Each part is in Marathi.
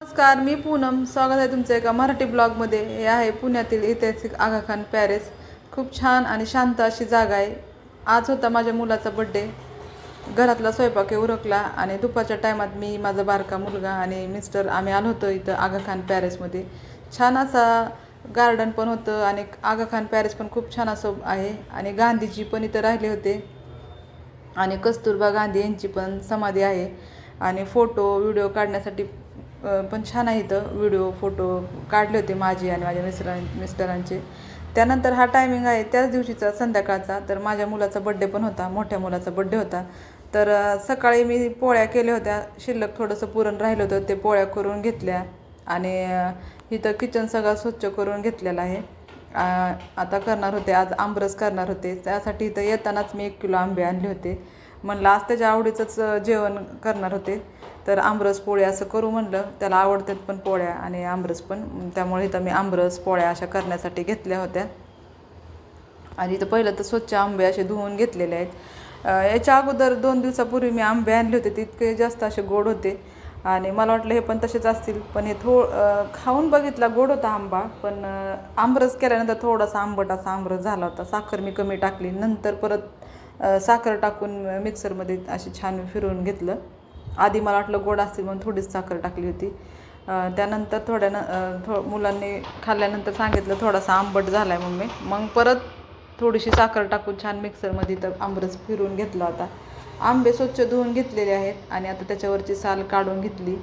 नमस्कार, मी पूनम. स्वागत आहे तुमचं एका मराठी ब्लॉगमध्ये. हे आहे पुण्यातील ऐतिहासिक आगा खान पॅलेस. खूप छान आणि शांत अशी जागा आहे. आज होता माझ्या मुलाचा बड्डे. घरातला स्वयंपाक उरकला आणि दुपारच्या टायमात मी, माझा बारका मुलगा आणि मिस्टर आम्ही आलो होतो इथं आगा खान पॅलेसमध्ये. छान असा गार्डन पण होतं आणि आगा खान पॅलेस पण खूप छान असं आहे. आणि गांधीजी पण इथं राहिले होते आणि कस्तुरबा गांधी यांची पण समाधी आहे. आणि फोटो व्हिडिओ काढण्यासाठी पण छान आहे. इथं व्हिडिओ फोटो काढले होते माझे आणि माझ्या मिस्टरांचे. त्यानंतर हा टायमिंग आहे त्याच दिवशीचा संध्याकाळचा. तर माझ्या मुलाचा बड्डे पण होता, मोठ्या मुलाचा बड्डे होता. तर सकाळी मी पोळ्या केल्या होत्या, शिल्लक थोडंसं पुरण राहिलं होतं, ते पोळ्या करून घेतल्या. आणि इथं किचन सगळं स्वच्छ करून घेतलेलं आहे. आता करणार होते, आज आमरस करणार होते. त्यासाठी इथं येतानाच मी 1 किलो आंबे आणले होते. म्हणलं आज त्याच्या आवडीचंच जेवण करणार होते. तर आमरस पोळी असं करू म्हणलं, त्याला आवडतात पण पोळ्या आणि आमरस पण. त्यामुळे इथं मी आमरस पोळ्या अशा करण्यासाठी घेतल्या होत्या. आणि इथं पहिलं तर स्वच्छ आंबे असे धुवून घेतलेले आहेत. याच्या अगोदर 2 दिवसापूर्वी मी आंबे आणले होते, ते इतके जास्त असे गोड होते आणि मला वाटलं हे पण तसेच असतील. पण हे खाऊन बघितला, गोड होता आंबा. पण आमरस केल्यानंतर थोडासा आंबट असा आमरस झाला होता. साखर मी कमी टाकली. नंतर परत साखर टाकून मिक्सरमध्ये अशी छान फिरवून घेतलं. आधी मला वाटलं गोड असतील म्हणून थोडीच साखर टाकली होती. त्यानंतर मुलांनी खाल्ल्यानंतर सांगितलं थोडासा आंबट झाला आहे मम्मी. मग परत थोडीशी साखर टाकून छान मिक्सरमध्ये तर आमरस फिरवून घेतला होता. आंबे स्वच्छ धुवून घेतलेले आहेत आणि आता त्याच्यावरची साल काढून घेतली.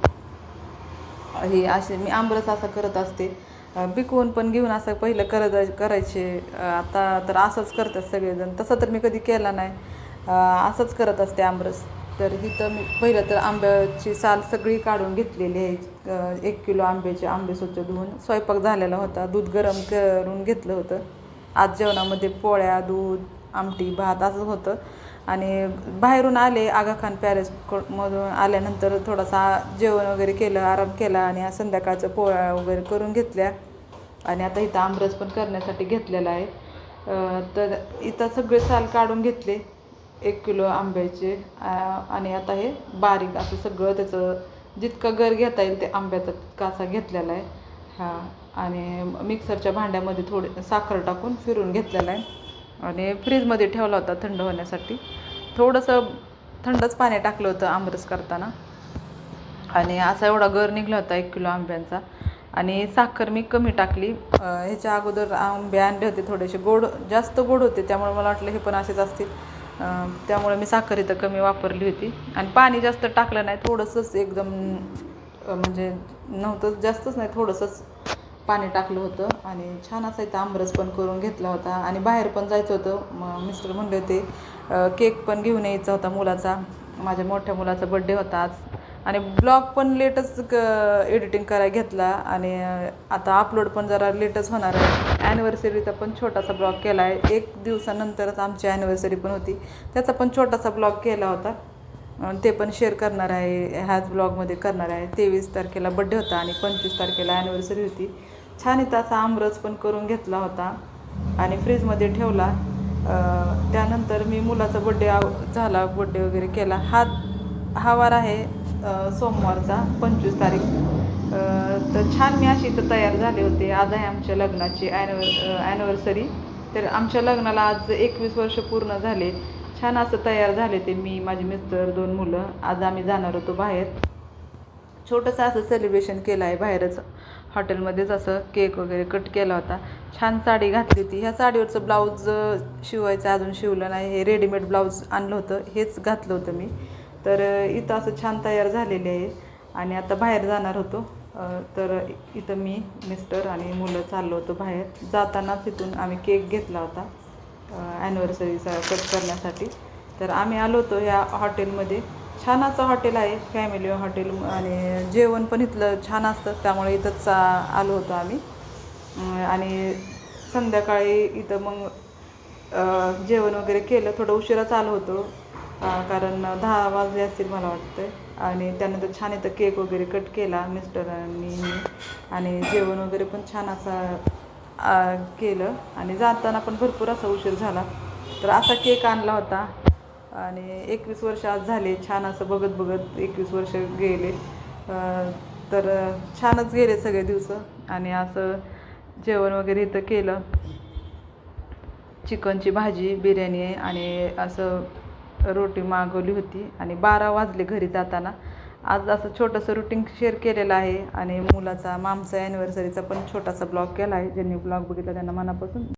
हे असे मी आमरस असा करत असते. पिकवून पण घेऊन असं पहिलं करायचे. आता तर असंच करतात सगळेजण. तसं तर मी कधी केला नाही, असंच करत असते आमरस. तर इथं मी पहिलं तर आंब्याची साल सगळी काढून घेतलेली आहे. 1 किलो आंबे स्वच्छ धुवून. स्वयंपाक झालेला होता, दूध गरम करून घेतलं होतं. आज जेवणामध्ये पोळ्या, दूध, आमटी, भात असं होतं. आणि बाहेरून आले आगा खान पॅलेसमधून आल्यानंतर थोडासा जेवण वगैरे केलं, आराम केला आणि संध्याकाळचं पोळ्या वगैरे करून घेतल्या. आणि आता इथं आमरस पण करण्यासाठी घेतलेला आहे. तर इथं सगळे साल काढून घेतले 1 किलो आंब्याचे. आणि आता हे बारीक असं सगळं त्याचं जितकं गर घेता येईल ते आंब्याचा कासा घेतलेला आहे. आणि मिक्सरच्या भांड्यामध्ये थोडी साखर टाकून फिरून घेतलेला आहे आणि फ्रीजमध्ये ठेवला होता थंड होण्यासाठी. थोडंसं थंडच पाणी टाकलं होतं आमरस करताना. आणि असा एवढा गर निघला होता 1 किलो आंब्यांचा. आणि साखर मी कमी टाकली. ह्याच्या अगोदर आंबे आणले होते, थोडेसे जास्त गोड होते, त्यामुळे मला वाटलं हे पण असेच असतील. त्यामुळे मी साखर इथं कमी वापरली होती. आणि पाणी जास्त टाकलं नाही, थोडंसंच एकदम म्हणजे नव्हतं, जास्तच नाही, थोडंसंच पाणी टाकलं होतं. आणि छान असा इथं आमरस पण करून घेतला होता. आणि बाहेर पण जायचं होतं. मिस्टर म्हणले होते केक पण घेऊन यायचा होता मुलाचा. माझ्या मोठ्या मुलाचा बड्डे होता आज. आणि ब्लॉग पण लेटच एडिटिंग करायला घेतला आणि आता अपलोड पण जरा लेटच होणार आहे. ॲनिव्हर्सरीचा पण छोटासा ब्लॉग केला आहे. 1 दिवसानंतरच आमची ॲनिव्हर्सरी पण होती, त्याचा पण छोटासा ब्लॉग केला होता. ते पण शेअर करणार आहे, ह्याच ब्लॉगमध्ये करणार आहे. 23 तारखेला बड्डे होता आणि 25 तारखेला ॲनिव्हर्सरी होती. छान इथं असा आमरस पण करून घेतला होता आणि फ्रीजमध्ये ठेवला. त्यानंतर मी मुलाचा बड्डे झाला, बड्डे वगैरे केला. हा वार आहे सोमवारचा, 25 तारीख. तर छान मी अशी इथं तयार झाले होते. आज आहे आमच्या लग्नाची ॲनिव्हर्सरी. तर आमच्या लग्नाला आज 21 वर्ष पूर्ण झाले. छान असं तयार झाले ते मी, माझे मिस्टर, 2 मुलं. आज आम्ही जाणार होतो बाहेर. छोटंसं असं सेलिब्रेशन केलं आहे बाहेरच, हॉटेलमध्येच. असं केक वगैरे कट केला होता. छान साडी घातली होती. ह्या साडीवरचं ब्लाऊज शिवायचं अजून शिवलं नाही. हे रेडीमेड ब्लाऊज आणलं होतं, हेच घातलं होतं मी. तर इथं असं छान तयार झालेले आहे आणि आता बाहेर जाणार होतो. तर इथं मी, मिस्टर आणि मुलं चाललो होतो बाहेर. जातानाच इथून आम्ही केक घेतला होता ॲनिव्हर्सरीचा कट करण्यासाठी. तर आम्ही आलो होतो ह्या हॉटेलमध्ये. छान असं हॉटेल आहे, फॅमिली हॉटेल. आणि जेवण पण इथलं छान असतं, त्यामुळे इथंच आलो होतो आम्ही. आणि संध्याकाळी इथं मग जेवण वगैरे केलं. थोडं उशिराच आलो होतो, कारण 10 वाजले असतील मला वाटतं. आणि त्यानंतर छान इथं केक वगैरे कट केला मिस्टरांनी. आणि जेवण वगैरे पण छान असा केलं. आणि जाताना पण भरपूर असा उशीर झाला. तर असा केक आणला होता. आणि 21 वर्ष आज झाले. छान असं बघत 21 वर्ष गेले. तर छानच गेले सगळे दिवस. आणि असं जेवण वगैरे इथं केलं, चिकनची भाजी, बिर्याणी आणि असं रोटी मागवली होती. आणि 12 वाजले घरी जाताना. आज असं छोटंसं रुटीन शेअर केलेलं आहे. आणि मुलाचा मामचा ॲनिव्हर्सरीचा पण छोटासा ब्लॉग केला आहे. ज्यांनी ब्लॉग बघितला त्यांना मनापासून